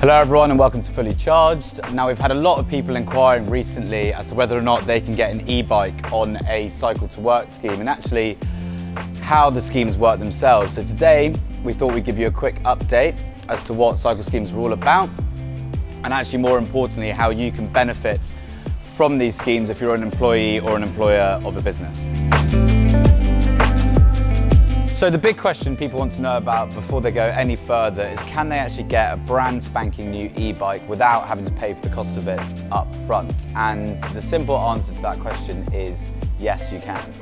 Hello everyone and welcome to Fully Charged. Now we've had a lot of people inquiring recently as to whether or not they can get an e-bike on a cycle to work scheme and actually how the schemes work themselves. So today we thought we'd give you a quick update as to what cycle schemes are all about and actually more importantly how you can benefit from these schemes if you're an employee or an employer of a business. So the big question people want to know about before they go any further is can they actually get a brand spanking new e-bike without having to pay for the cost of it up front? And the simple answer to that question is yes, you can.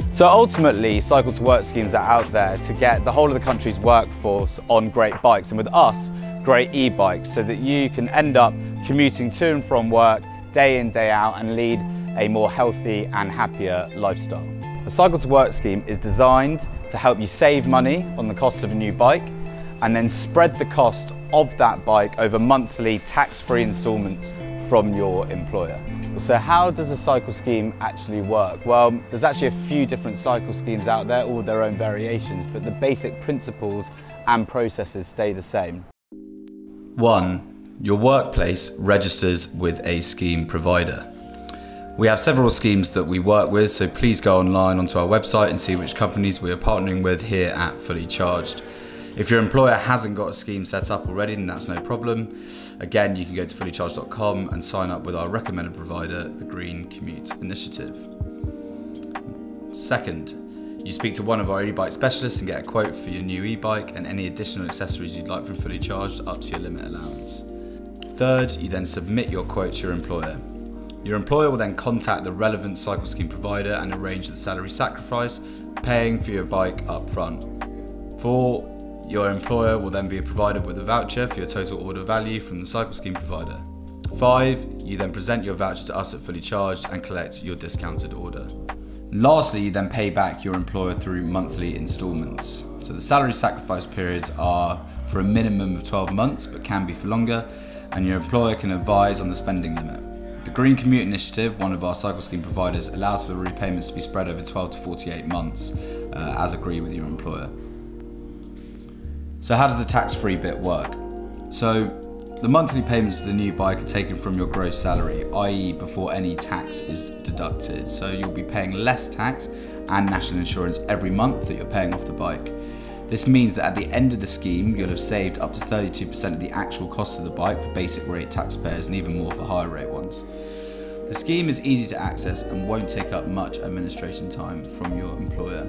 So ultimately, cycle to work schemes are out there to get the whole of the country's workforce on great bikes and with us, great e-bikes, so that you can end up commuting to and from work day in, day out and lead a more healthy and happier lifestyle. A cycle to work scheme is designed to help you save money on the cost of a new bike and then spread the cost of that bike over monthly tax-free instalments from your employer. So how does a cycle scheme actually work? Well, there's actually a few different cycle schemes out there, all with their own variations, but the basic principles and processes stay the same. 1. Your workplace registers with a scheme provider. We have several schemes that we work with, so please go online onto our website and see which companies we are partnering with here at Fully Charged. If your employer hasn't got a scheme set up already, then that's no problem. Again, you can go to fullycharged.com and sign up with our recommended provider, the Green Commute Initiative. 2nd, you speak to one of our e-bike specialists and get a quote for your new e-bike and any additional accessories you'd like from Fully Charged up to your limit allowance. 3rd, you then submit your quote to your employer. Your employer will then contact the relevant cycle scheme provider and arrange the salary sacrifice, paying for your bike up front. 4. Your employer will then be provided with a voucher for your total order value from the cycle scheme provider. 5. You then present your voucher to us at Fully Charged and collect your discounted order. Lastly, you then pay back your employer through monthly instalments. So the salary sacrifice periods are for a minimum of 12 months, but can be for longer, and your employer can advise on the spending limit. The Green Commute Initiative, one of our cycle scheme providers, allows for the repayments to be spread over 12 to 48 months, as agreed with your employer. So how does the tax-free bit work? So the monthly payments for the new bike are taken from your gross salary, i.e. before any tax is deducted. So you'll be paying less tax and national insurance every month that you're paying off the bike. This means that at the end of the scheme, you'll have saved up to 32% of the actual cost of the bike for basic rate taxpayers and even more for higher rate ones. The scheme is easy to access and won't take up much administration time from your employer.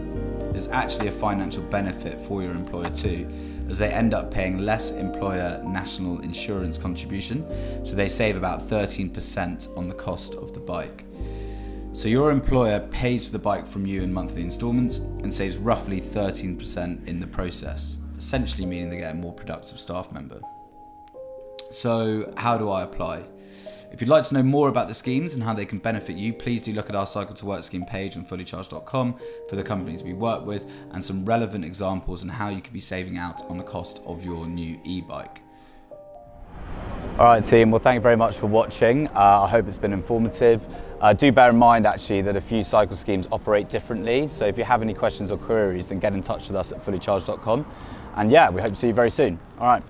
There's actually a financial benefit for your employer too, as they end up paying less employer national insurance contribution, so they save about 13% on the cost of the bike. So your employer pays for the bike from you in monthly instalments and saves roughly 13% in the process, essentially meaning they get a more productive staff member. So how do I apply? If you'd like to know more about the schemes and how they can benefit you, please do look at our Cycle to Work scheme page on fullycharged.com for the companies we work with and some relevant examples on how you could be saving out on the cost of your new e-bike. All right team, well thank you very much for watching. I hope it's been informative. Do bear in mind actually that a few cycle schemes operate differently, so if you have any questions or queries then get in touch with us at fullycharged.com and yeah, we hope to see you very soon. All right.